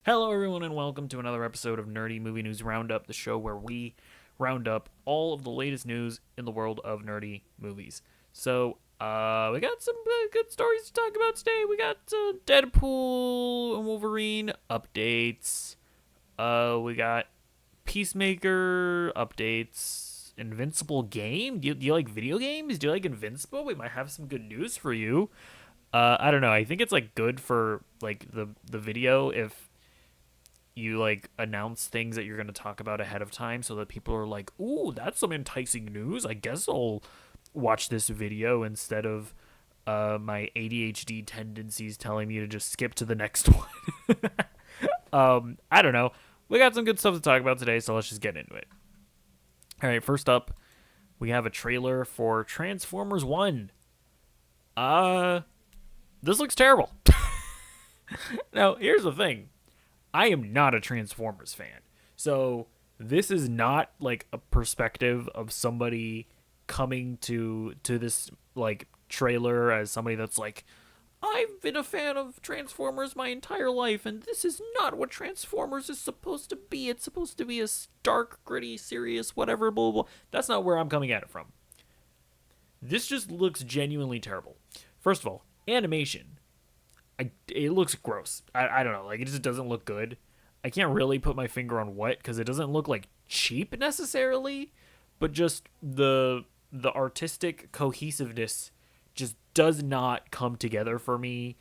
Hello, everyone, and welcome to another episode of Nerdy Movie News Roundup, the show where we round up all of the latest news in the world of nerdy movies. So, we got some good stories to talk about today. We got Deadpool and Wolverine updates. We got Peacemaker updates. Invincible game? Do you like video games? Do you like Invincible? We might have some good news for you. I don't know. I think it's like good for like the video if you like announce things that you're going to talk about ahead of time so that people are like, "Ooh, that's some enticing news. I guess I'll watch this video instead of my ADHD tendencies telling me to just skip to the next one." I don't know. We got some good stuff to talk about today, so let's just get into it. All right, first up, we have a trailer for Transformers 1. This looks terrible. Now, here's the thing. I am not a Transformers fan. So this is not like a perspective of somebody coming to this like trailer as somebody that's like, I've been a fan of Transformers my entire life, and this is not what Transformers is supposed to be. It's supposed to be a stark, gritty, serious, whatever, blah, blah, blah. That's not where I'm coming at it from. This just looks genuinely terrible. First of all, animation. It looks gross. I don't know. Like, it just doesn't look good. I can't really put my finger on what, because it doesn't look like cheap necessarily, but just the artistic cohesiveness just does not come together for me.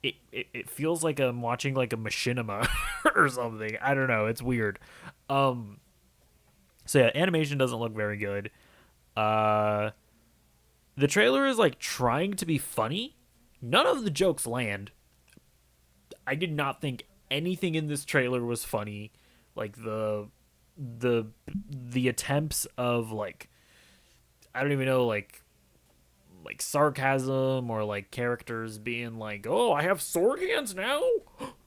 It feels like I'm watching like a machinima or something. I don't know. It's weird. So yeah, animation doesn't look very good. The trailer is like trying to be funny. None of the jokes land. I did not think anything in this trailer was funny. Like the attempts of like, I don't even know, like sarcasm or like characters being like, "Oh, I have sword hands now.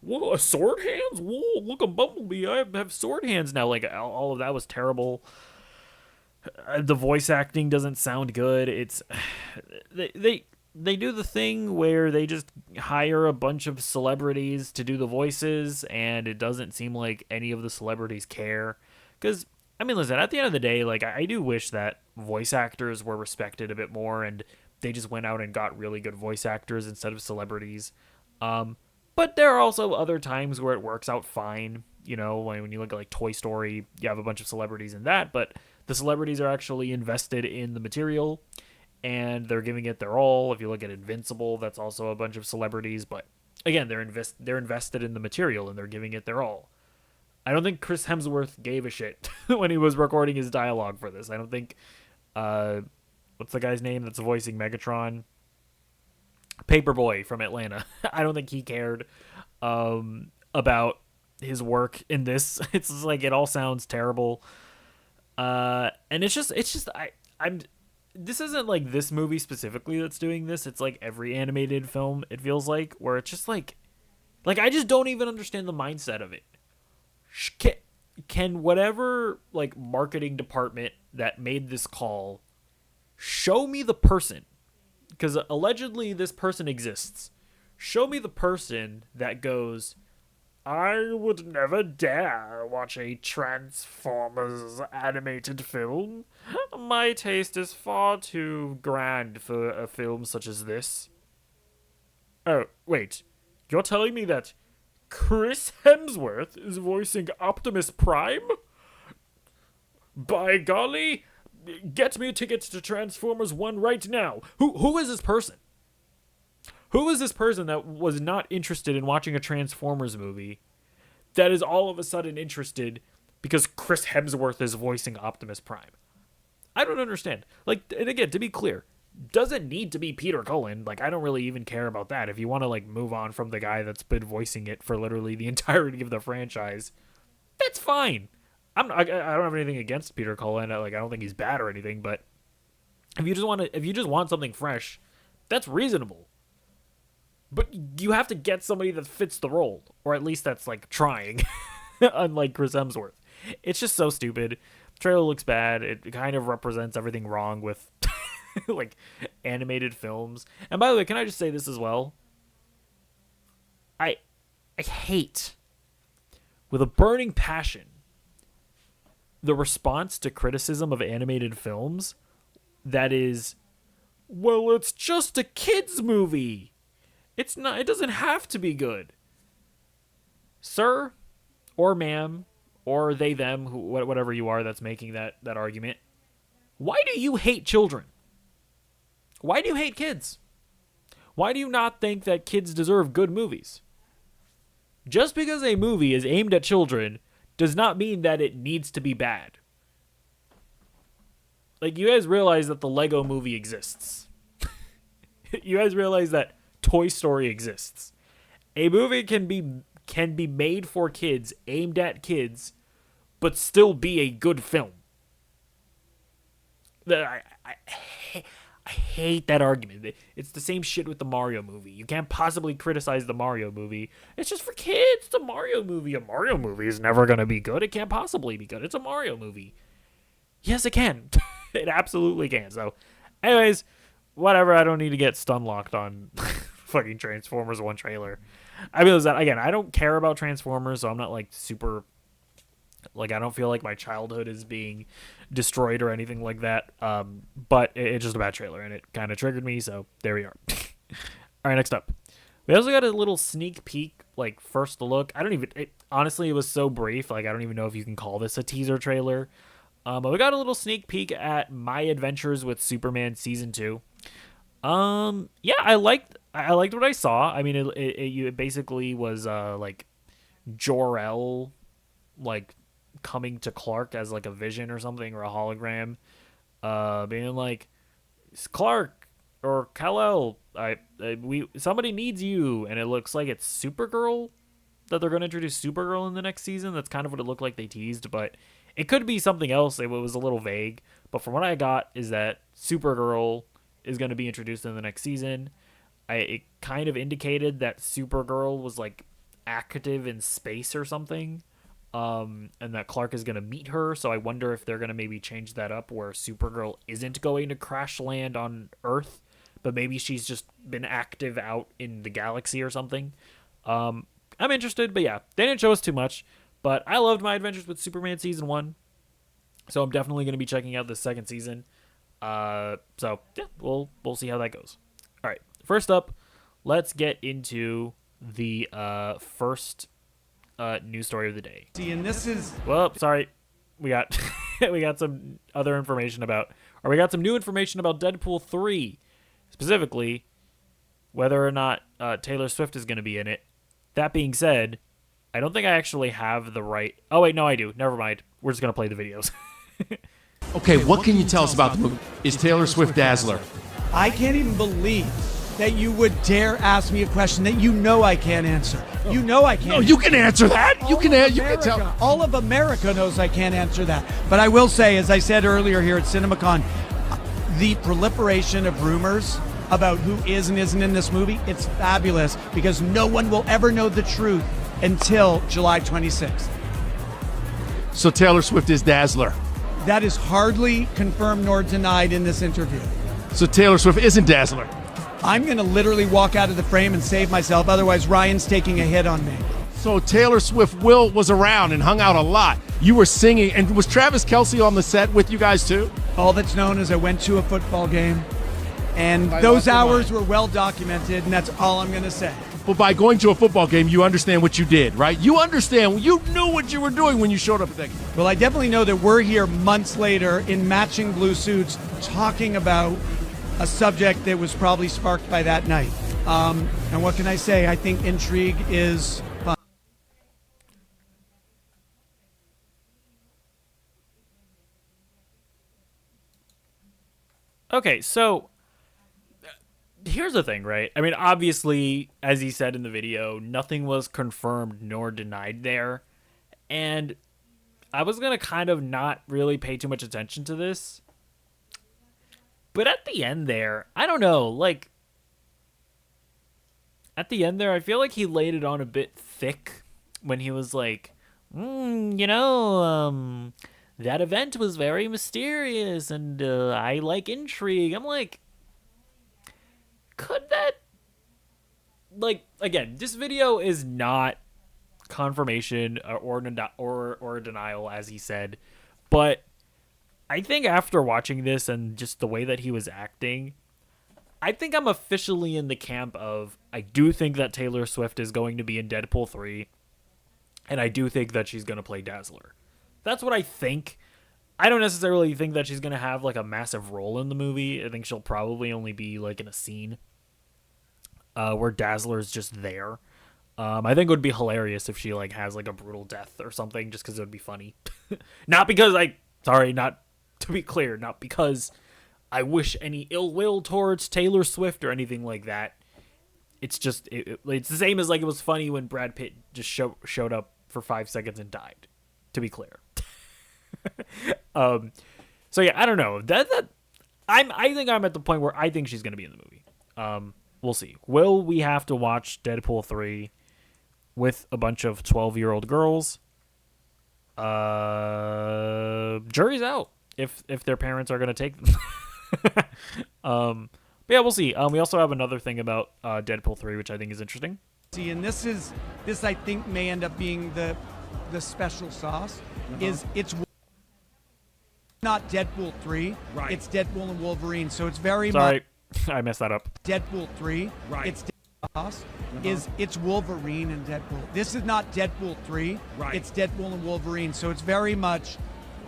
Whoa, sword hands! Whoa, look at Bumblebee! I have sword hands now." Like all of that was terrible. The voice acting doesn't sound good. It's they do the thing where they just hire a bunch of celebrities to do the voices, and it doesn't seem like any of the celebrities care. Because, I mean, listen, at the end of the day, like, I do wish that voice actors were respected a bit more, and they just went out and got really good voice actors instead of celebrities. But there are also other times where it works out fine. You know, when you look at, like, Toy Story, you have a bunch of celebrities in that, but the celebrities are actually invested in the material, and they're giving it their all. If you look at Invincible, that's also a bunch of celebrities, but again, they're invested in the material and they're giving it their all. I don't think Chris Hemsworth gave a shit when he was recording his dialogue for this. I don't think what's the guy's name that's voicing Megatron? Paperboy from Atlanta. I don't think he cared about his work in this. It's just like it all sounds terrible. And it's just I'm this isn't like this movie specifically that's doing this. It's like every animated film, it feels like, where it's just like I just don't even understand the mindset of it. Can whatever like marketing department that made this call show me the person? Because allegedly this person exists. Show me the person that goes, I would never dare watch a Transformers animated film. My taste is far too grand for a film such as this. Oh, wait. You're telling me that Chris Hemsworth is voicing Optimus Prime? By golly, get me tickets to Transformers 1 right now. Who is this person? Who is this person that was not interested in watching a Transformers movie that is all of a sudden interested because Chris Hemsworth is voicing Optimus Prime? I don't understand. Like, and again, to be clear, doesn't need to be Peter Cullen. Like, I don't really even care about that. If you want to, like, move on from the guy that's been voicing it for literally the entirety of the franchise, that's fine. I don't have anything against Peter Cullen. Like, I don't think he's bad or anything, but if you just want something fresh, that's reasonable. But you have to get somebody that fits the role, or at least that's like trying, unlike Chris Hemsworth. It's just so stupid. The trailer looks bad. It kind of represents everything wrong with like animated films. And by the way, can I just say this as well? I hate with a burning passion, the response to criticism of animated films that is, well, it's just a kid's movie. It's not, it doesn't have to be good. Sir or ma'am or they, them, who, whatever you are that's making that argument, why do you hate children? Why do you hate kids? Why do you not think that kids deserve good movies? Just because a movie is aimed at children does not mean that it needs to be bad. Like, you guys realize that the Lego movie exists. You guys realize that Toy Story exists. A movie can be made for kids, aimed at kids, but still be a good film. I hate that argument. It's the same shit with the Mario movie. You can't possibly criticize the Mario movie. It's just for kids. It's a Mario movie. A Mario movie is never going to be good. It can't possibly be good. It's a Mario movie. Yes, it can. It absolutely can. So, anyways, whatever. I don't need to get stun locked on fucking Transformers 1 trailer. I realize that, again, I don't care about Transformers, so I'm not like super, like, I don't feel like my childhood is being destroyed or anything like that. But it's just a bad trailer, and it kind of triggered me, so there we are. All right, next up. We also got a little sneak peek, like, first look. Honestly, it was so brief, like, I don't even know if you can call this a teaser trailer. But we got a little sneak peek at My Adventures with Superman Season 2. Yeah, I liked what I saw. I mean, it basically was, like, Jor-El, like, coming to Clark as, like, a vision or something, or a hologram, being like, Clark or Kal-El, somebody needs you, and it looks like it's Supergirl, that they're going to introduce Supergirl in the next season. That's kind of what it looked like they teased, but it could be something else. It was a little vague, but from what I got is that Supergirl is going to be introduced in the next season. It kind of indicated that Supergirl was, like, active in space or something, and that Clark is going to meet her, so I wonder if they're going to maybe change that up where Supergirl isn't going to crash land on Earth, but maybe she's just been active out in the galaxy or something. I'm interested, but yeah, they didn't show us too much, but I loved My Adventures with Superman Season 1, so I'm definitely going to be checking out the second season. So yeah, we'll see how that goes. All right, first up, let's get into the first news story of the day. And this is, well, sorry, we got we got some other information about, or we got some new information about Deadpool 3, specifically whether or not Taylor Swift is going to be in it. That being said, I don't think I actually have the right. Oh wait, no, I do. Never mind. We're just going to play the videos. Okay, what can you tell us about the movie? Is Taylor Swift Dazzler? I can't even believe that you would dare ask me a question that you know I can't answer. You know I can't. No, you can answer that. You can tell. All of America knows I can't answer that. But I will say, as I said earlier here at CinemaCon, the proliferation of rumors about who is and isn't in this movie, it's fabulous because no one will ever know the truth until July 26th. So Taylor Swift is Dazzler. That is hardly confirmed nor denied in this interview. So Taylor Swift isn't Dazzler. I'm going to literally walk out of the frame and save myself. Otherwise, Ryan's taking a hit on me. So Taylor Swift was around and hung out a lot. You were singing, and was Travis Kelce on the set with you guys too? All that's known is I went to a football game, and those hours were well documented, and that's all I'm going to say. But by going to a football game, you understand what you did, right? You understand. You knew what you were doing when you showed up at that game. Well, I definitely know that we're here months later in matching blue suits talking about a subject that was probably sparked by that night. And what can I say? I think intrigue is fun. Okay, so here's the thing, right? I mean, obviously, as he said in the video, nothing was confirmed nor denied there. And I was going to kind of not really pay too much attention to this. But at the end there, I don't know, like, at the end there, I feel like he laid it on a bit thick when he was like, that event was very mysterious and I like intrigue. I'm like, could that, like, again, this video is not confirmation or denial, as he said. But I think after watching this and just the way that he was acting, I think I'm officially in the camp of I do think that Taylor Swift is going to be in Deadpool 3, and I do think that she's going to play Dazzler. That's what I think. I don't necessarily think that she's going to have like a massive role in the movie. I think she'll probably only be like in a scene where Dazzler's just there. I think it would be hilarious if she like has like a brutal death or something, just because it would be funny. Not because not to be clear, not because I wish any ill will towards Taylor Swift or anything like that. It's just it's the same as like it was funny when Brad Pitt just showed up for 5 seconds and died. To be clear. So yeah, I don't know. I think I'm at the point where I think she's gonna be in the movie. We'll see. Will we have to watch Deadpool 3 with a bunch of 12-year-old girls? Jury's out if their parents are gonna take them. But yeah, we'll see. We also have another thing about Deadpool 3, which I think is interesting. See, and this I think may end up being the special sauce. Is it's not Deadpool 3, right? It's Deadpool and Wolverine, so it's very Sorry, I messed that up. Deadpool 3, right? It's sauce. It's Wolverine and Deadpool. This is not Deadpool 3, right? It's Deadpool and Wolverine, so it's very much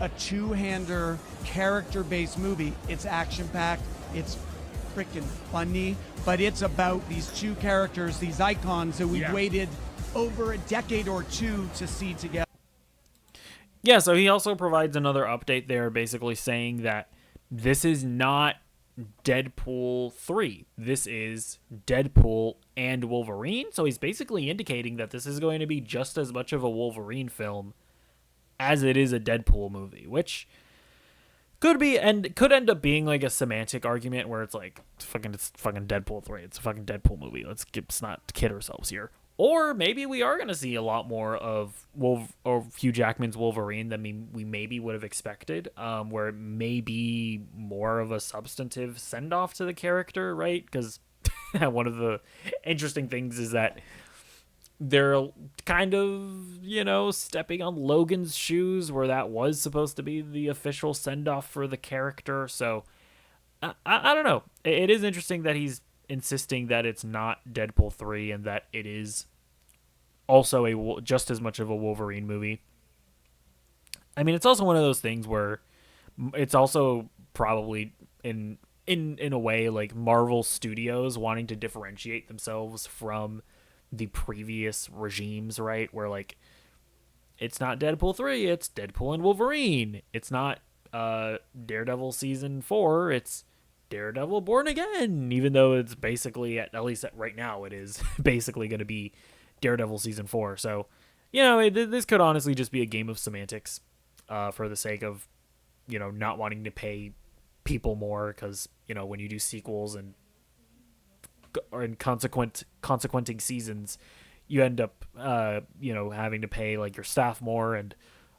a two-hander character-based movie. It's action-packed. It's freaking funny, but it's about these two characters, these icons that we've waited over a decade or two to see together. Yeah, so he also provides another update there, basically saying that this is not Deadpool 3. This is Deadpool and Wolverine. So he's basically indicating that this is going to be just as much of a Wolverine film as it is a Deadpool movie, which could be and could end up being like a semantic argument where it's like it's fucking Deadpool 3. It's a fucking Deadpool movie. Let's not kid ourselves here. Or maybe we are going to see a lot more of Hugh Jackman's Wolverine than we maybe would have expected, where it may be more of a substantive send-off to the character, right? Because one of the interesting things is that they're kind of, stepping on Logan's shoes, where that was supposed to be the official send-off for the character. So, I don't know. It is interesting that he's insisting that it's not Deadpool 3 and that it is also just as much of a Wolverine movie. I mean, it's also one of those things where it's also probably in a way like Marvel Studios wanting to differentiate themselves from the previous regimes, right? Where like it's not Deadpool 3, it's Deadpool and Wolverine. It's not Daredevil season 4, it's Daredevil Born Again, even though it's basically, at least right now, it is basically going to be Daredevil Season 4. So, this could honestly just be a game of semantics for the sake of, not wanting to pay people more because, when you do sequels and consequenting seasons, you end up, having to pay, like, your staff more. And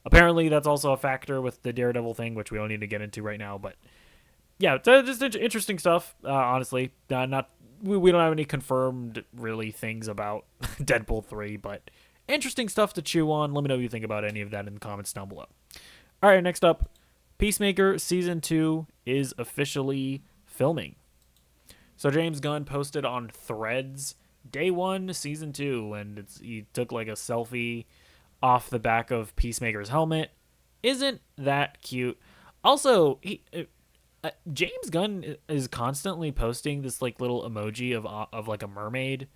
apparently that's also a factor with the Daredevil thing, which we don't need to get into right now, but yeah, it's just interesting stuff, honestly. We don't have any confirmed, really, things about Deadpool 3, but interesting stuff to chew on. Let me know what you think about any of that in the comments down below. All right, next up, Peacemaker Season 2 is officially filming. So James Gunn posted on Threads, Day 1, Season 2, and he took like a selfie off the back of Peacemaker's helmet. Isn't that cute? Also, James Gunn is constantly posting this like little emoji of like a mermaid.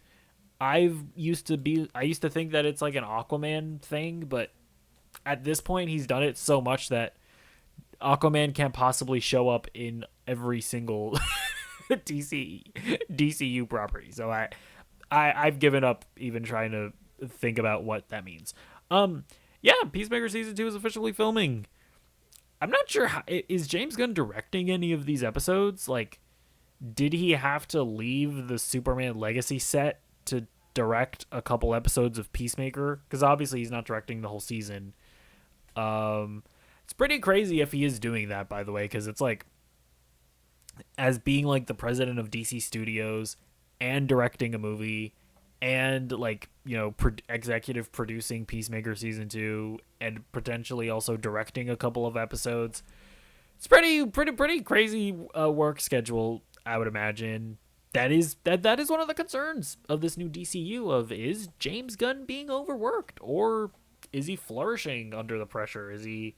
I used to think that it's like an Aquaman thing, but at this point he's done it so much that Aquaman can't possibly show up in every single DCU property. So I've given up even trying to think about what that means. Yeah, Peacemaker Season 2 is officially filming. I'm not sure is James Gunn directing any of these episodes? Like, did he have to leave the Superman Legacy set to direct a couple episodes of Peacemaker? Because obviously he's not directing the whole season. It's pretty crazy if he is doing that, by the way, because it's like, as being like the president of DC Studios and directing a movie and like executive producing Peacemaker season 2 and potentially also directing a couple of episodes. It's pretty crazy work schedule, I would imagine. That is one of the concerns of this new DCU of, is James Gunn being overworked, or is he flourishing under the pressure? Is he,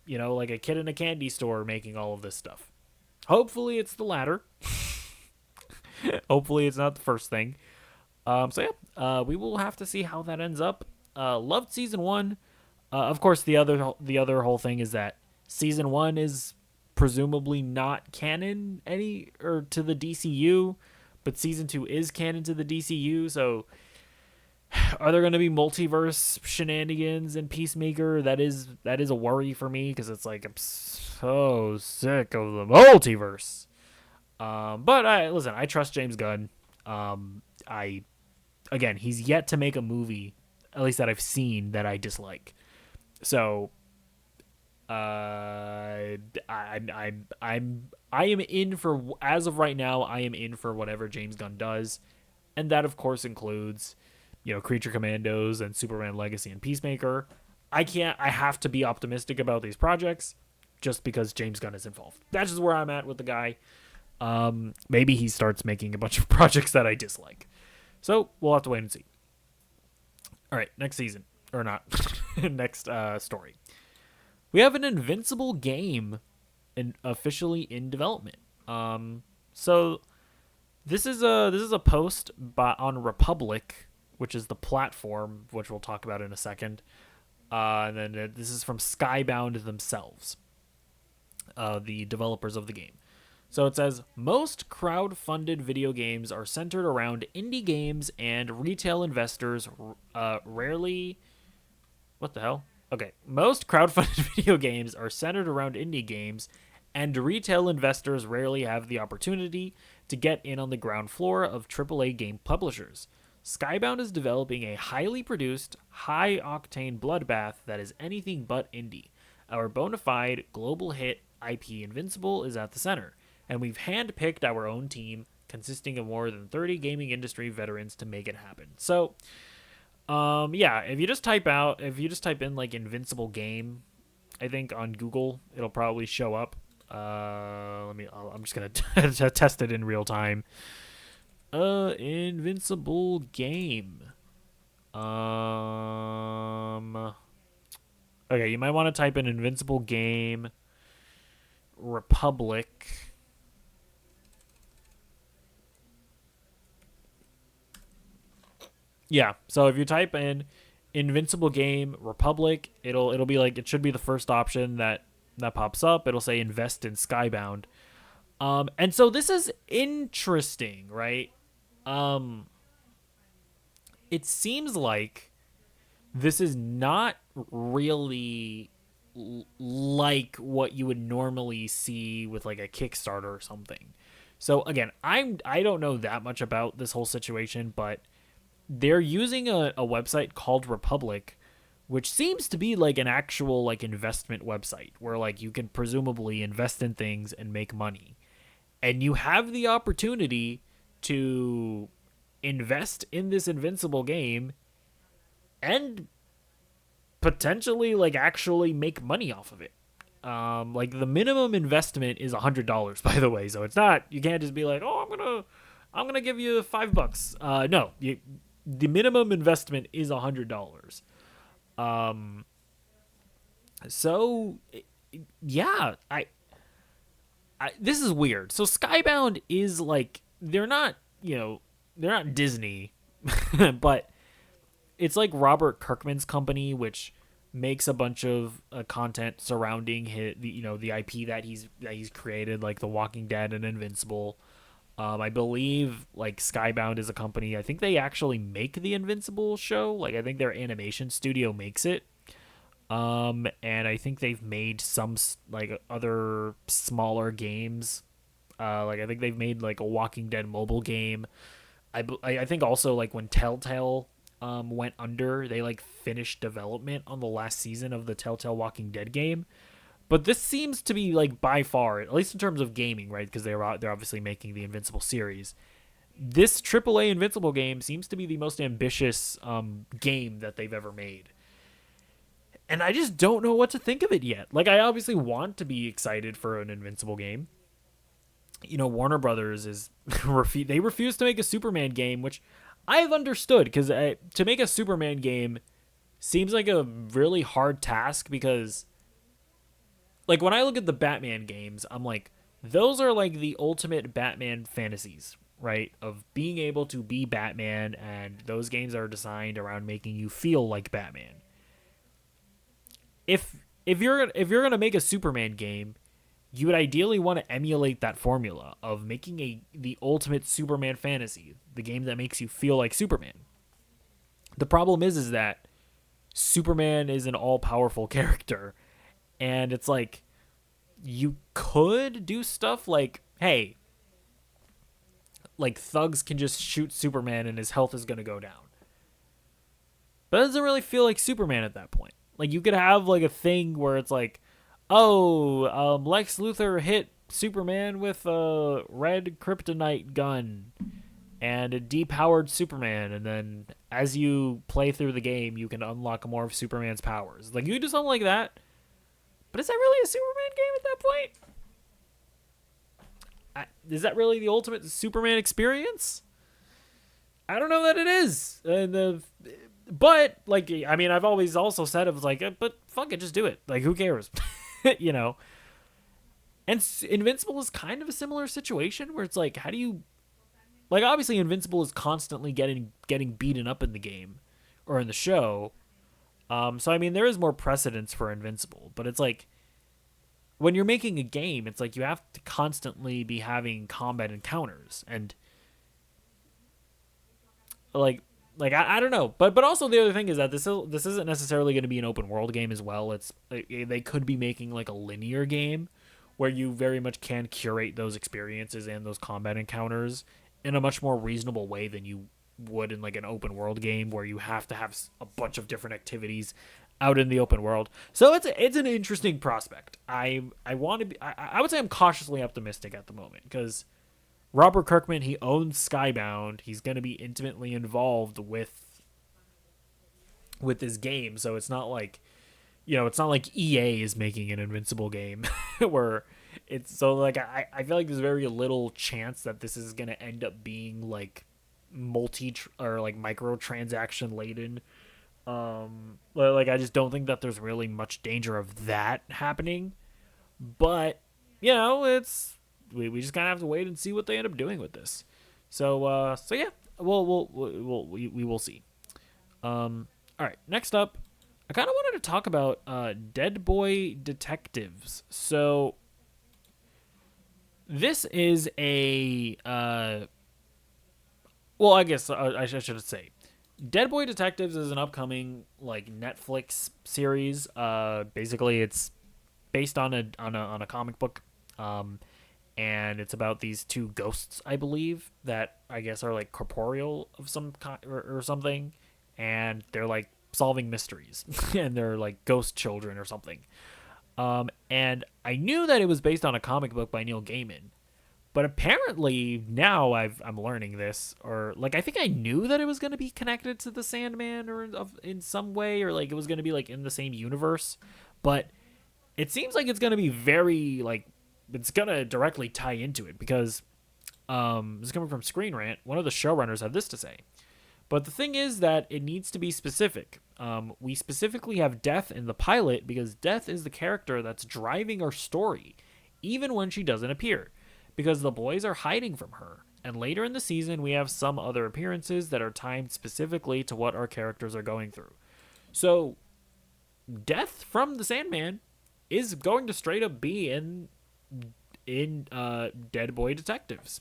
like a kid in a candy store making all of this stuff? Hopefully it's the latter. Hopefully it's not the first thing. We will have to see how that ends up. Loved season 1. Of course, the other whole thing is that season 1 is presumably not canon to the DCU, but season 2 is canon to the DCU. So, are there going to be multiverse shenanigans in Peacemaker? That is a worry for me, because it's like, I'm so sick of the multiverse. But I trust James Gunn. He's yet to make a movie, at least that I've seen, that I dislike. So, I am in for, as of right now, I am in for whatever James Gunn does, and that of course includes, Creature Commandos and Superman Legacy and Peacemaker. I have to be optimistic about these projects, just because James Gunn is involved. That's just where I'm at with the guy. Maybe he starts making a bunch of projects that I dislike. So we'll have to wait and see. All right, next season, or not, next story. We have an Invincible game officially in development. So this is a post on Republic, which is the platform, which we'll talk about in a second. And then this is from Skybound themselves, the developers of the game. So it says, most crowd-funded video games are centered around indie games, and retail investors rarely... What the hell? Okay. Most crowd-funded video games are centered around indie games, and retail investors rarely have the opportunity to get in on the ground floor of AAA game publishers. Skybound is developing a highly produced, high-octane bloodbath that is anything but indie. Our bona fide global hit IP Invincible is at the center, and we've handpicked our own team consisting of more than 30 gaming industry veterans to make it happen. So, if you just type in like Invincible game, I think on Google it'll probably show up. I'm just gonna test it in real time. Invincible game. Okay, you might want to type in Invincible game Republic. Yeah, so if you type in Invincible game Republic, it'll be like, it should be the first option that pops up. It'll say invest in Skybound. And so this is interesting, right? It seems like this is not really like what you would normally see with like a Kickstarter or something. So again, I don't know that much about this whole situation, but they're using a website called Republic, which seems to be like an actual like investment website where like you can presumably invest in things and make money. And you have the opportunity to invest in this Invincible game and potentially like actually make money off of it. Like the minimum investment is $100, by the way. So it's not, you can't just be like, oh, I'm gonna give you $5. No, the minimum investment is $100. So yeah, I this is weird. So Skybound is like, they're not Disney, but it's like Robert Kirkman's company, which makes a bunch of content surrounding the IP that he's created, like The Walking Dead and Invincible. I believe like Skybound is a company, I think they actually make the Invincible show. Like I think their animation studio makes it. And I think they've made some like other smaller games. Like I think they've made like a Walking Dead mobile game. I think also like when Telltale went under, they like finished development on the last season of the Telltale Walking Dead game. But this seems to be like by far, at least in terms of gaming, right? Because they're obviously making the Invincible series. this AAA Invincible game seems to be the most ambitious game that they've ever made. And I just don't know what to think of it yet. Like, I obviously want to be excited for an Invincible game. You know, Warner Brothers is they refuse to make a Superman game, which I've understood, because to make a Superman game seems like a really hard task, because like when I look at the Batman games, I'm like, those are like the ultimate Batman fantasies, right? Of being able to be Batman, and those games are designed around making you feel like Batman. If you're gonna make a Superman game, you would ideally want to emulate that formula of making the ultimate Superman fantasy, the game that makes you feel like Superman. The problem is that Superman is an all-powerful character, and it's like, you could do stuff like, hey, like thugs can just shoot Superman and his health is going to go down. But it doesn't really feel like Superman at that point. Like, you could have like a thing where it's like, oh, Lex Luthor hit Superman with a red kryptonite gun, and it depowered Superman, and then as you play through the game, you can unlock more of Superman's powers. Like, you can do something like that, but is that really a Superman game at that point? Is that really the ultimate Superman experience? I don't know that it is. But, like, I mean, I've always also said, it was like, but fuck it, just do it. Like, who cares? You know? And Invincible is kind of a similar situation, where it's like, how do you... Like, obviously, Invincible is constantly getting beaten up in the game, or in the show. So, I mean, there is more precedence for Invincible. But it's like, when you're making a game, it's like you have to constantly be having combat encounters. And, like I don't know, but also the other thing is that this isn't necessarily going to be an open world game as well. They could be making like a linear game where you very much can curate those experiences and those combat encounters in a much more reasonable way than you would in like an open world game where you have to have a bunch of different activities out in the open world. So it's an interesting prospect. I would say I'm cautiously optimistic at the moment, because Robert Kirkman, he owns Skybound. He's going to be intimately involved with this game. So it's not like, you know, it's not like EA is making an Invincible game where it's so like, I feel like there's very little chance that this is going to end up being like or like microtransaction laden. Like, I just don't think that there's really much danger of that happening, but you know, we just kind of have to wait and see what they end up doing with this. So yeah, we will see. All right, next up, I kind of wanted to talk about Deadboy Detectives. So this is a well, I guess I should say, Deadboy Detectives is an upcoming like Netflix series. Basically, it's based on a comic book. And it's about these two ghosts, I believe, that I guess are like corporeal of some kind or something, and they're like solving mysteries, and they're like ghost children or something. And I knew that it was based on a comic book by Neil Gaiman, but apparently now I'm learning this, or like I think I knew that it was going to be connected to the Sandman or in some way, or like it was going to be like in the same universe, but it seems like it's going to be very like, it's going to directly tie into it, because this is coming from Screen Rant. One of the showrunners had this to say. But the thing is that it needs to be specific. We specifically have Death in the pilot because Death is the character that's driving our story, even when she doesn't appear, because the boys are hiding from her. And later in the season, we have some other appearances that are timed specifically to what our characters are going through. So, Death from the Sandman is going to straight up be in Deadboy Detectives.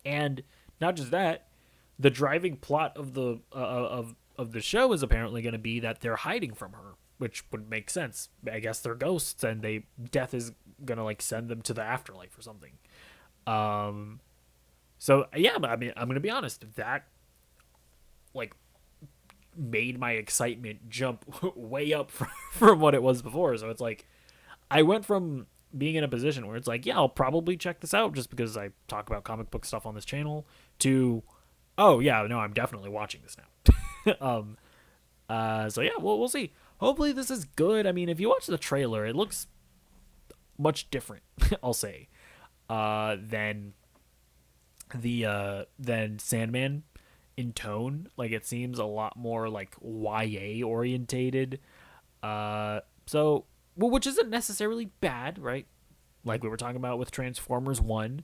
And not just that, the driving plot of the show is apparently going to be that they're hiding from her, which would make sense. I guess they're ghosts, and Death is going to like send them to the afterlife or something. So yeah, I mean, I'm going to be honest, that like made my excitement jump way up from what it was before. So it's like, I went from being in a position where it's like, yeah, I'll probably check this out just because I talk about comic book stuff on this channel, to, oh yeah, no, I'm definitely watching this now. So yeah, we'll see. Hopefully this is good. I mean, if you watch the trailer, it looks much different, I'll say, than than Sandman in tone. Like, it seems a lot more like YA orientated. So, well, which isn't necessarily bad, right? Like we were talking about with Transformers 1,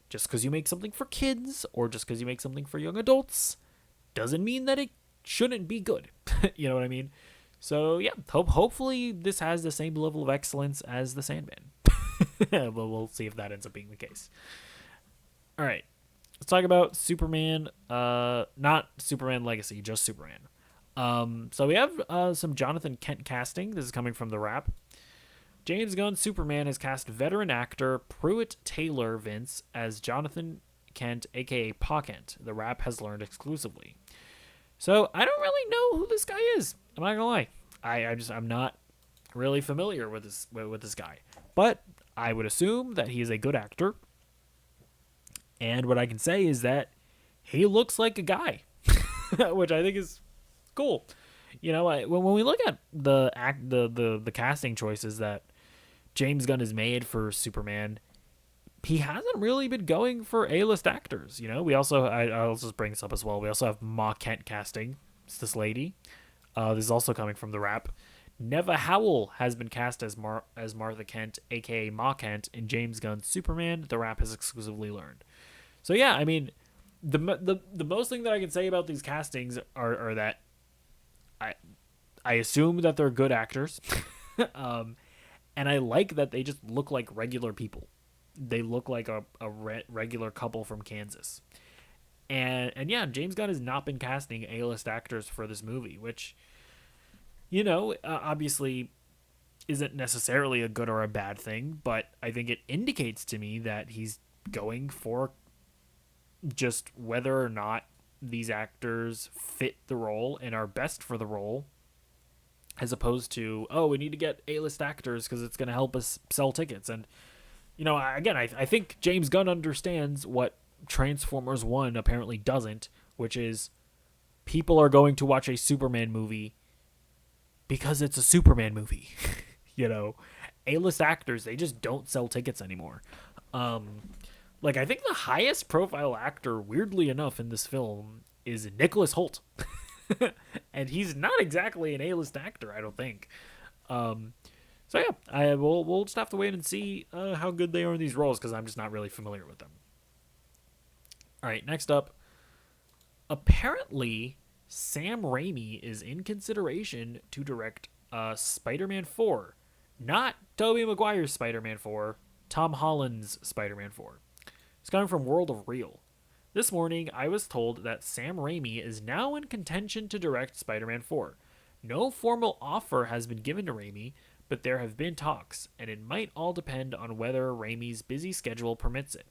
just because you make something for kids or just because you make something for young adults doesn't mean that it shouldn't be good. You know what I mean? So yeah, hopefully this has the same level of excellence as the Sandman. But we'll see if that ends up being the case. All right, let's talk about Superman. Not Superman Legacy, just Superman. So we have some Jonathan Kent casting. This is coming from The Wrap. James Gunn's Superman has cast veteran actor Pruitt Taylor Vince as Jonathan Kent, aka Pa Kent. The Wrap has learned exclusively. So I don't really know who this guy is. I'm not gonna lie. I'm not really familiar with this guy. But I would assume that he is a good actor. And what I can say is that he looks like a guy, which I think is cool. You know, when we look at the casting choices that James Gunn has made for Superman, he hasn't really been going for A-list actors. You know, we also, I'll just bring this up as well. We also have Ma Kent casting. It's this lady. This is also coming from The Wrap. Neva Howell has been cast as Martha Kent, aka Ma Kent, in James Gunn's Superman. The Wrap has exclusively learned. So yeah, I mean, the most thing that I can say about these castings are that I assume that they're good actors, and I like that they just look like regular people. They look like a regular couple from Kansas. And yeah, James Gunn has not been casting A-list actors for this movie, which, you know, obviously isn't necessarily a good or a bad thing, but I think it indicates to me that he's going for just whether or not these actors fit the role and are best for the role, as opposed to, oh, we need to get A-list actors because it's going to help us sell tickets. And, you know, again, I think James Gunn understands what Transformers 1 apparently doesn't, which is people are going to watch a Superman movie because it's a Superman movie. You know, A-list actors, they just don't sell tickets anymore. Like, I think the highest profile actor, weirdly enough, in this film is Nicholas Hoult. And he's not exactly an A-list actor, I don't think. So yeah, we'll just have to wait and see how good they are in these roles, because I'm just not really familiar with them. All right, next up. Apparently, Sam Raimi is in consideration to direct Spider-Man 4. Not Tobey Maguire's Spider-Man 4, Tom Holland's Spider-Man 4. It's coming from World of Real. This morning, I was told that Sam Raimi is now in contention to direct Spider-Man 4. No formal offer has been given to Raimi, but there have been talks, and it might all depend on whether Raimi's busy schedule permits it.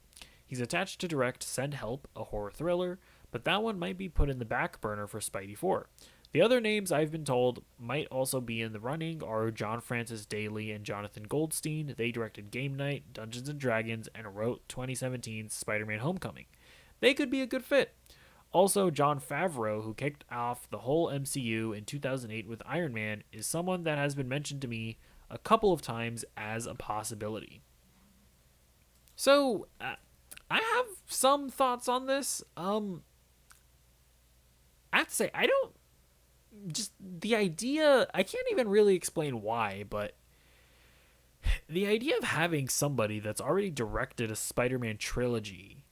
He's attached to direct Send Help, a horror thriller, but that one might be put in the back burner for Spidey 4. The other names I've been told might also be in the running are John Francis Daly and Jonathan Goldstein. They directed Game Night, Dungeons & Dragons, and wrote 2017's Spider-Man Homecoming. They could be a good fit. Also, Jon Favreau, who kicked off the whole MCU in 2008 with Iron Man, is someone that has been mentioned to me a couple of times as a possibility. So, I have some thoughts on this. I have to say, I don't... Just the idea... I can't even really explain why, but... The idea of having somebody that's already directed a Spider-Man trilogy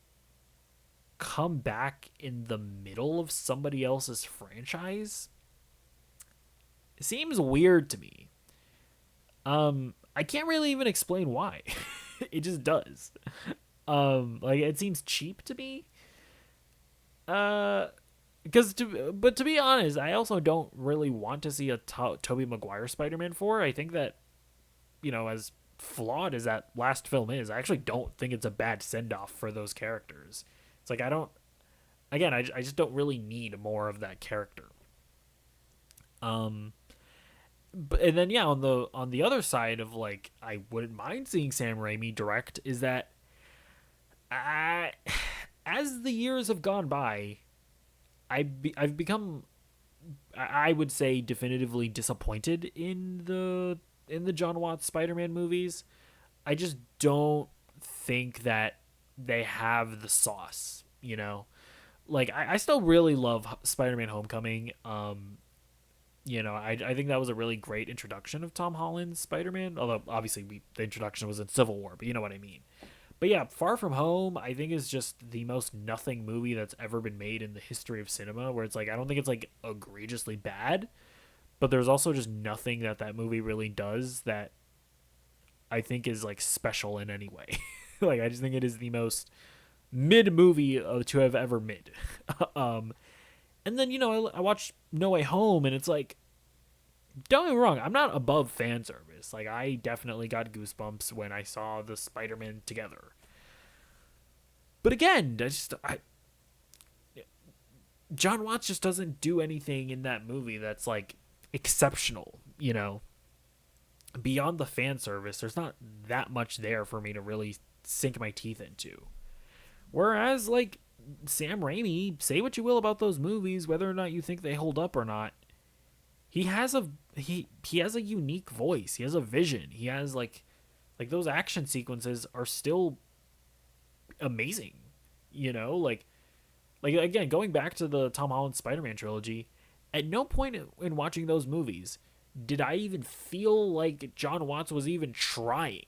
come back in the middle of somebody else's franchise seems weird to me. I can't really even explain why. It just does. Like, it seems cheap to me. But to be honest, I also don't really want to see a Tobey Maguire Spider-Man 4. I think that, you know, as flawed as that last film is, I actually don't think it's a bad send-off for those characters. It's like, I just don't really need more of that character. and then yeah, on the other side of like, I wouldn't mind seeing Sam Raimi direct, is that I, as the years have gone by, I've become, I would say, definitively disappointed in the John Watts Spider-Man movies. I just don't think that they have the sauce, you know. Like I still really love Spider-Man Homecoming. I think that was a really great introduction of Tom Holland's Spider-Man. Although obviously the introduction was in Civil War, but you know what I mean. But yeah, Far From Home, I think is just the most nothing movie that's ever been made in the history of cinema. Where it's like, I don't think it's like egregiously bad, but there's also just nothing that movie really does that I think is like special in any way. Like I just think it is the most mid movie to have ever mid. um, and then I watched No Way Home, and it's like, don't get me wrong, I'm not above fan service. Like I definitely got goosebumps when I saw the Spider-Man together. But again, John Watts just doesn't do anything in that movie that's like exceptional, Beyond the fan service, there's not that much there for me to really sink my teeth into. Whereas, like, Sam Raimi, say what you will about those movies, whether or not you think they hold up or not, he has a unique voice. He has a vision. He has like those action sequences are still amazing. Like again, going back to the Tom Holland Spider-Man trilogy, at no point in watching those movies did I even feel like John Watts was even trying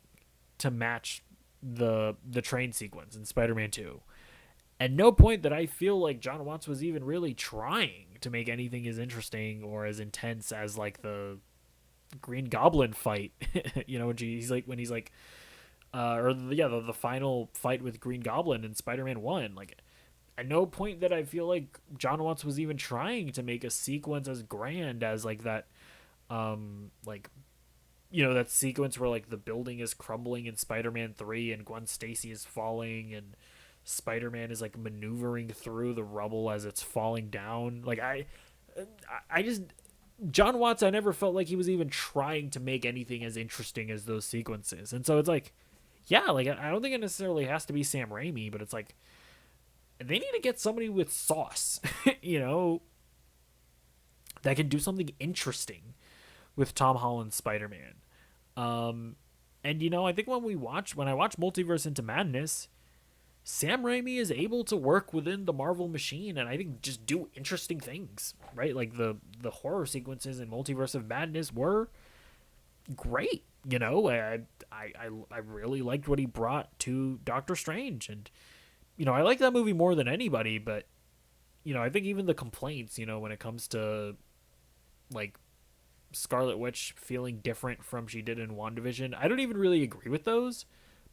to match the train sequence in Spider-Man 2. At no point did I feel like John Watts was even really trying to make anything as interesting or as intense as like the Green Goblin fight. The final fight with Green Goblin in Spider-Man 1. Like, at no point that I feel like John Watts was even trying to make a sequence as grand as like that. That sequence where like the building is crumbling in Spider-Man 3 and Gwen Stacy is falling and Spider-Man is like maneuvering through the rubble as it's falling down. Like I just, John Watts, I never felt like he was even trying to make anything as interesting as those sequences. And so it's like, yeah, like I don't think it necessarily has to be Sam Raimi, but it's like they need to get somebody with sauce, that can do something interesting with Tom Holland's Spider-Man. I think when I watch Multiverse Into Madness, Sam Raimi is able to work within the Marvel machine and I think just do interesting things, right? Like the horror sequences in Multiverse of Madness were great. I really liked what he brought to Doctor Strange, and I like that movie more than anybody. But I think even the complaints, when it comes to like Scarlet Witch feeling different from she did in WandaVision, I don't even really agree with those.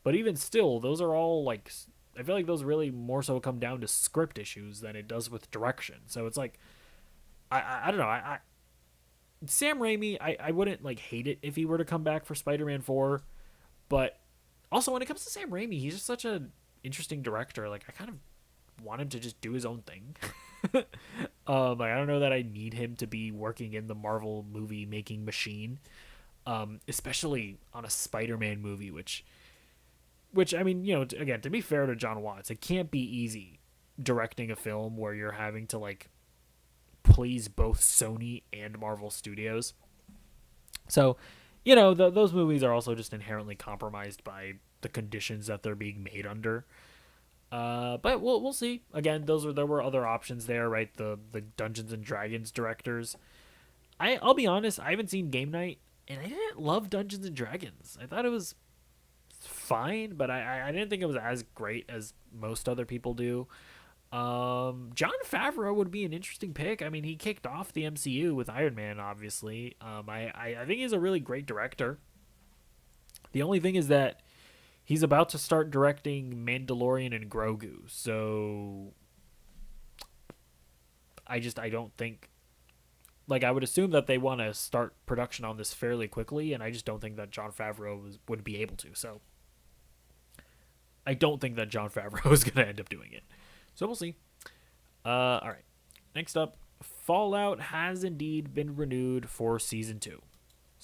But even still, those are all like, I feel like those really more so come down to script issues than it does with direction. So it's like, I don't know. Sam Raimi, I wouldn't like hate it if he were to come back for Spider-Man 4, but also when it comes to Sam Raimi, he's just such an interesting director. Like I kind of want him to just do his own thing. Like I don't know that I need him to be working in the Marvel movie making machine, especially on a Spider-Man movie, which I mean, again, to be fair to John Watts, it can't be easy directing a film where you're having to like please both Sony and Marvel Studios. So, those movies are also just inherently compromised by the conditions that they're being made under. But we'll see. Again, there were other options there, right? The Dungeons and Dragons directors. I'll be honest, I haven't seen Game Night, and I didn't love Dungeons and Dragons. I thought it was fine, but I didn't think it was as great as most other people do. Jon Favreau would be an interesting pick. I mean, he kicked off the MCU with Iron Man, obviously. I think he's a really great director. The only thing is that he's about to start directing Mandalorian and Grogu, so I don't think, like, I would assume that they want to start production on this fairly quickly, and I just don't think that Jon Favreau would be able to. So I don't think that Jon Favreau is going to end up doing it. So we'll see. All right. Next up, Fallout has indeed been renewed for Season 2.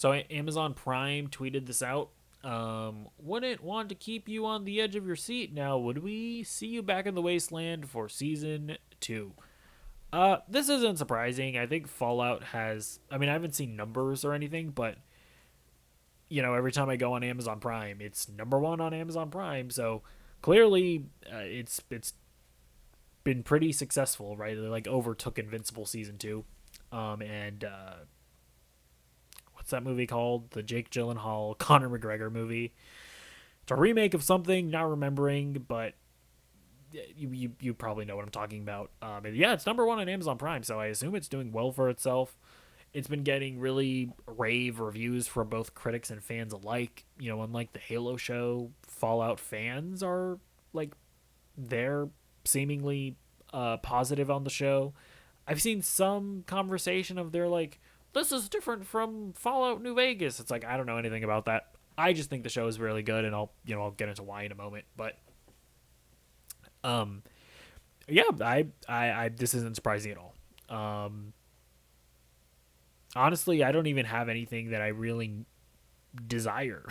So Amazon Prime tweeted this out. Wouldn't want to keep you on the edge of your seat. Now, would we see you back in the wasteland for season 2? This isn't surprising. I think Fallout has. I mean, I haven't seen numbers or anything, but every time I go on Amazon Prime, it's #1 on Amazon Prime. So clearly, it's been pretty successful, right? They like overtook Invincible season 2, and what's that movie called? The Jake Gyllenhaal Conor McGregor movie. It's a remake of something, not remembering, but you probably know what I'm talking about. Yeah, it's #1 on Amazon Prime, so I assume it's doing well for itself. It's been getting really rave reviews from both critics and fans alike. Unlike the Halo show, Fallout fans are like they're seemingly positive on the show. I've seen some conversation of they're like, this is different from Fallout New Vegas. It's like, I don't know anything about that. I just think the show is really good, and I'll get into why in a moment. But yeah, I this isn't surprising at all. Honestly, I don't even have anything that I really desire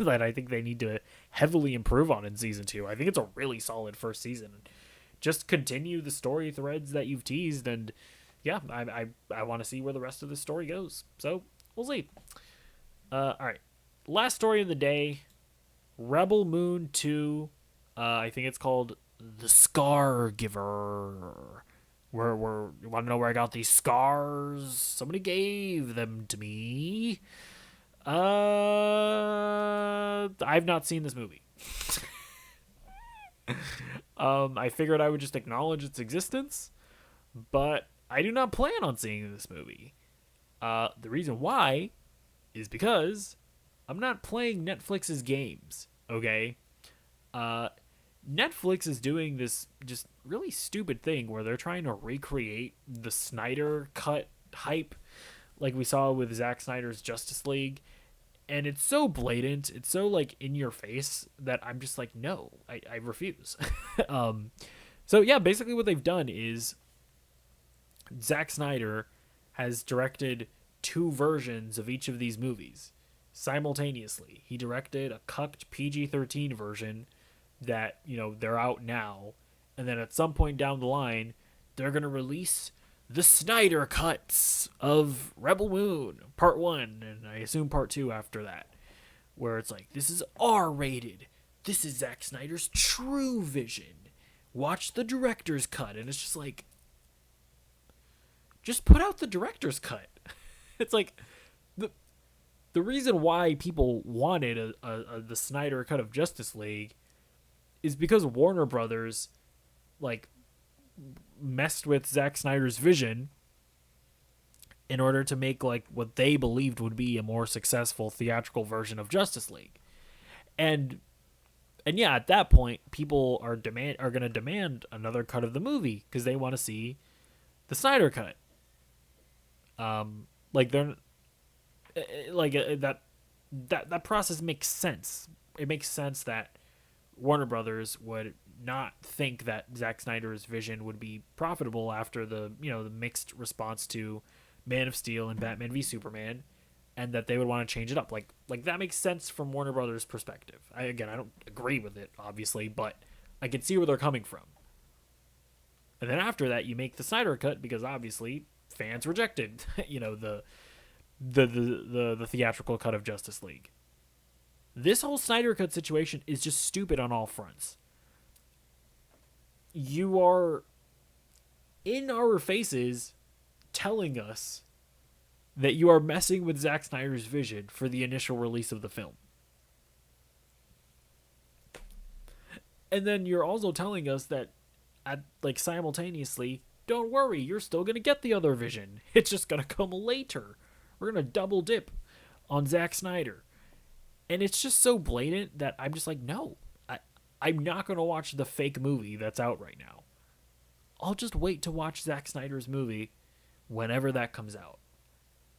that I think they need to heavily improve on in season 2. I think it's a really solid first season. Just continue the story threads that you've teased, and yeah, I want to see where the rest of the story goes. So we'll see. All right, last story of the day: Rebel Moon 2. I think it's called The Scargiver. You want to know where I got these scars? Somebody gave them to me. I've not seen this movie. I figured I would just acknowledge its existence, but I do not plan on seeing this movie. The reason why is because I'm not playing Netflix's games, okay? Netflix is doing this just really stupid thing where they're trying to recreate the Snyder Cut hype like we saw with Zack Snyder's Justice League. And it's so blatant, it's so like in your face that I'm just like, no, I refuse. So yeah, basically what they've done is Zack Snyder has directed 2 versions of each of these movies simultaneously. He directed a cucked PG-13 version that, they're out now. And then at some point down the line, they're going to release the Snyder Cuts of Rebel Moon, Part 1, and I assume Part 2 after that. Where it's like, this is R-rated. This is Zack Snyder's true vision. Watch the director's cut. And it's just like, just put out the director's cut. It's like, the reason why people wanted the Snyder Cut of Justice League is because Warner Brothers, like, messed with Zack Snyder's vision in order to make, like, what they believed would be a more successful theatrical version of Justice League. And yeah, at that point, people are going to demand another cut of the movie because they want to see the Snyder Cut. That process makes sense. It makes sense that Warner Brothers would not think that Zack Snyder's vision would be profitable after the mixed response to Man of Steel and Batman v Superman, and that they would want to change it up. Like that makes sense from Warner Brothers' perspective. I don't agree with it, obviously, but I can see where they're coming from. And then after that, you make the Snyder Cut because obviously fans rejected, the theatrical cut of Justice League. This whole Snyder Cut situation is just stupid on all fronts. You are in our faces telling us that you are messing with Zack Snyder's vision for the initial release of the film. And then you're also telling us that simultaneously, don't worry, you're still going to get the other vision. It's just going to come later. We're going to double dip on Zack Snyder. And it's just so blatant that I'm just like, no, I'm not going to watch the fake movie that's out right now. I'll just wait to watch Zack Snyder's movie whenever that comes out.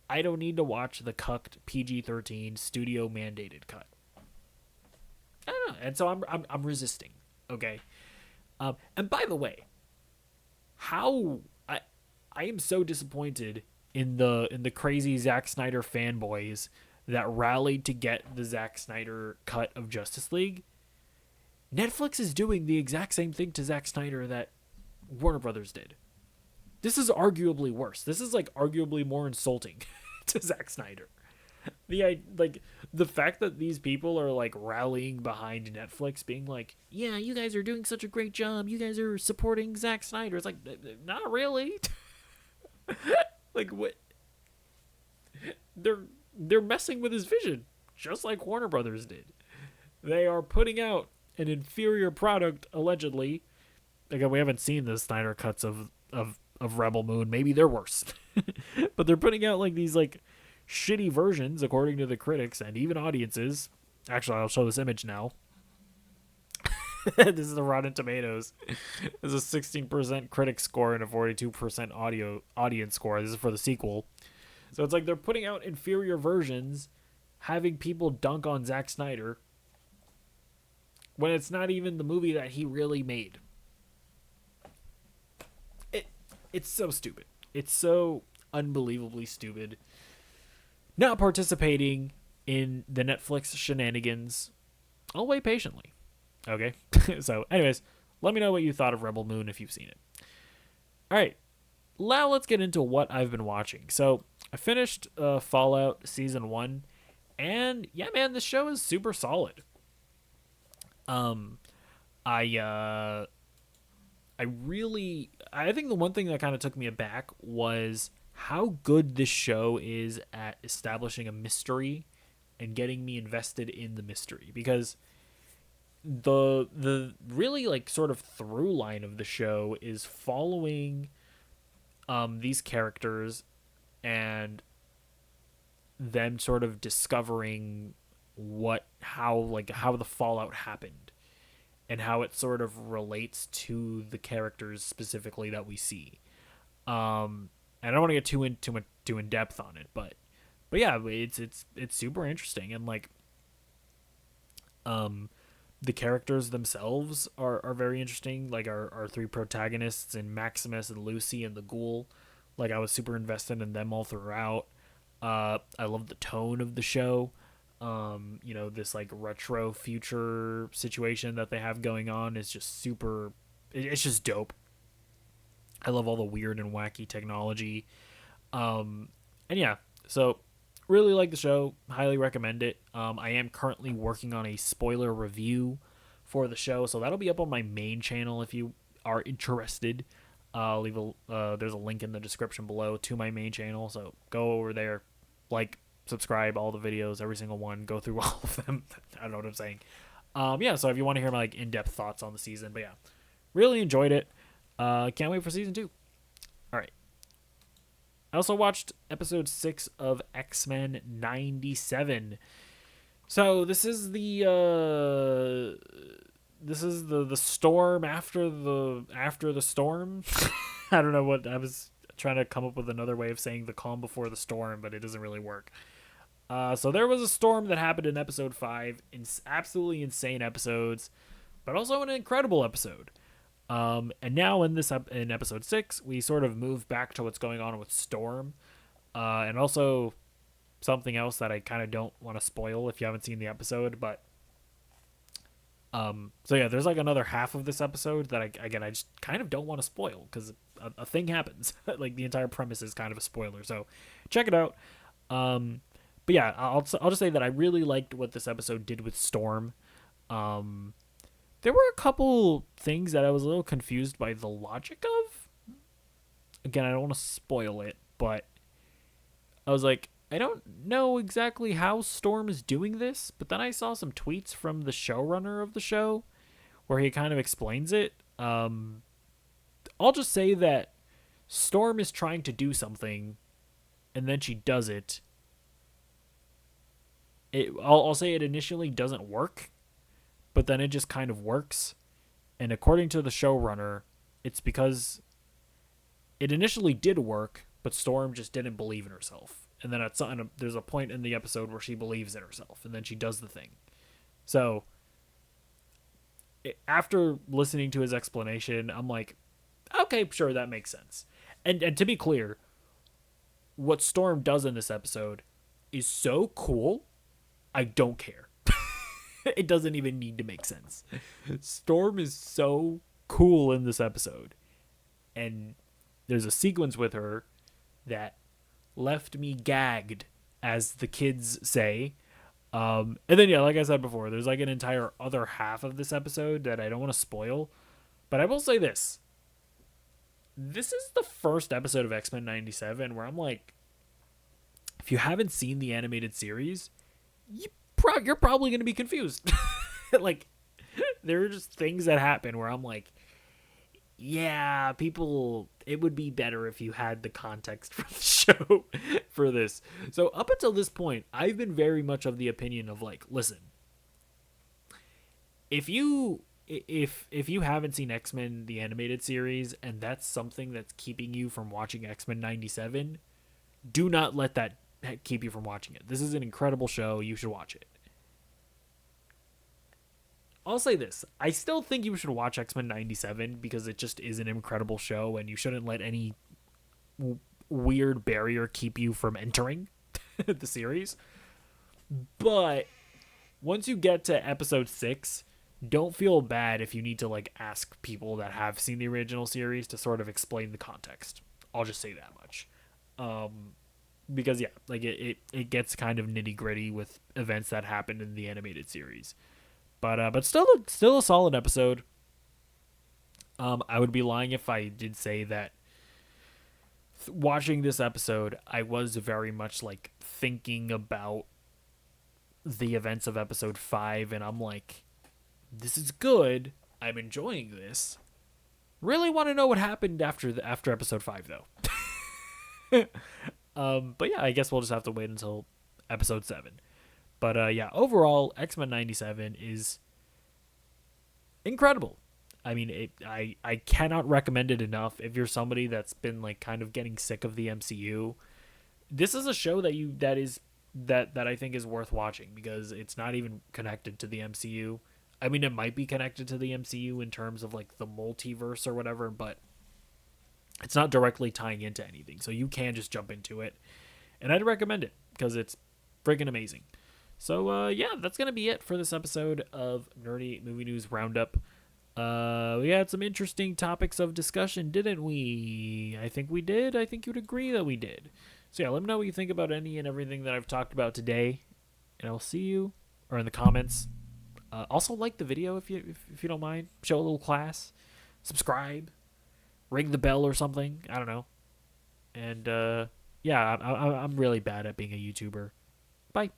I don't need to watch the cucked PG-13 studio mandated cut. I don't know. And so I'm resisting. Okay. And by the way, I am so disappointed in the crazy Zack Snyder fanboys that rallied to get the Zack Snyder cut of Justice League, Netflix is doing the exact same thing to Zack Snyder that Warner Brothers did. This is arguably worse. This is like arguably more insulting to Zack Snyder. The fact that these people are like rallying behind Netflix, being like, "Yeah, you guys are doing such a great job. You guys are supporting Zack Snyder." It's like, not really. Like, what? They're messing with his vision, just like Warner Brothers did. They are putting out an inferior product, allegedly. Again, we haven't seen the Snyder cuts of Rebel Moon. Maybe they're worse, but they're putting out like these like shitty versions, according to the critics and even audiences. Actually, I'll show this image now. This is the Rotten Tomatoes. This is a 16% critic score and a 42% audience score. This is for the sequel. So it's like they're putting out inferior versions, having people dunk on Zack Snyder when it's not even the movie that he really made. It's so stupid. It's so unbelievably stupid. Not participating in the Netflix shenanigans. I'll wait patiently. Okay? So, anyways, let me know what you thought of Rebel Moon if you've seen it. Alright. Now let's get into what I've been watching. So, I finished Fallout Season 1. And, yeah, man, this show is super solid. I think the one thing that kind of took me aback was how good this show is at establishing a mystery and getting me invested in the mystery, because the really like sort of through line of the show is following these characters and them sort of discovering how the fallout happened and how it sort of relates to the characters specifically that we see. And I don't want to get too in depth on it, but yeah, it's super interesting, and like the characters themselves are very interesting. Like our three protagonists, and Maximus and Lucy and the Ghoul. Like I was super invested in them all throughout. I love the tone of the show. This like retro future situation that they have going on is just super. It's just dope. I love all the weird and wacky technology. And yeah, so really like the show. Highly recommend it. I am currently working on a spoiler review for the show, so that'll be up on my main channel if you are interested. I'll leave there's a link in the description below to my main channel, so go over there, like, subscribe, all the videos, every single one, go through all of them. I don't know what I'm saying. Yeah, so if you want to hear my like in-depth thoughts on the season, but yeah, really enjoyed it. Can't wait for season 2. All right. I also watched episode 6 of X-Men 97. So this is the storm after the storm. I don't know what I was trying to come up with another way of saying the calm before the storm, but it doesn't really work. So there was a storm that happened in episode 5. Absolutely insane episodes, but also an incredible episode. And now in episode 6, we sort of move back to what's going on with Storm, and also something else that I kind of don't want to spoil if you haven't seen the episode. But so yeah, there's like another half of this episode that I just kind of don't want to spoil because a thing happens. Like the entire premise is kind of a spoiler, so check it out. But yeah, I'll just say that I really liked what this episode did with Storm. There were a couple things that I was a little confused by the logic of. Again, I don't want to spoil it, but I was like, I don't know exactly how Storm is doing this, but then I saw some tweets from the showrunner of the show where he kind of explains it. I'll just say that Storm is trying to do something, and then she does it. I'll say it initially doesn't work, but then it just kind of works. And according to the showrunner, it's because it initially did work, but Storm just didn't believe in herself. And then there's a point in the episode where she believes in herself, and then she does the thing. So after listening to his explanation, I'm like, okay, sure, that makes sense. And to be clear, what Storm does in this episode is so cool, I don't care. It doesn't even need to make sense. Storm is so cool in this episode. And there's a sequence with her that left me gagged, as the kids say. And then, yeah, like I said before, there's like an entire other half of this episode that I don't want to spoil. But I will say this. This is the first episode of X-Men 97 where I'm like, if you haven't seen the animated series, you're probably going to be confused. Like, there are just things that happen where I'm like, yeah, people, it would be better if you had the context for the show for this. So up until this point, I've been very much of the opinion of like, listen, if you haven't seen X-Men the animated series and that's something that's keeping you from watching X-Men 97, do not let that keep you from watching it. This is an incredible show. You should watch it. I'll say this. I still think you should watch X-Men 97 because it just is an incredible show and you shouldn't let any weird barrier keep you from entering the series. But once you get to episode 6, don't feel bad if you need to like ask people that have seen the original series to sort of explain the context. I'll just say that much. Because yeah, like it gets kind of nitty-gritty with events that happened in the animated series. But still a solid episode. I would be lying if I did say that watching this episode, I was very much like thinking about the events of episode 5, and I'm like, this is good. I'm enjoying this. Really want to know what happened after episode 5, though. But yeah, I guess we'll just have to wait until episode 7. But yeah, overall, X-Men 97 is incredible. I mean, I cannot recommend it enough. If you're somebody that's been like kind of getting sick of the MCU, this is a show that I think is worth watching because it's not even connected to the MCU. I mean, it might be connected to the MCU in terms of like the multiverse or whatever, but it's not directly tying into anything. So you can just jump into it, and I'd recommend it because it's freaking amazing. So, yeah, that's going to be it for this episode of Nerdy Movie News Roundup. We had some interesting topics of discussion, didn't we? I think we did. I think you'd agree that we did. So, yeah, let me know what you think about any and everything that I've talked about today. And I'll see you, or in the comments. Also, like the video if you don't mind. Show a little class. Subscribe. Ring the bell or something. I don't know. And, yeah, I'm really bad at being a YouTuber. Bye.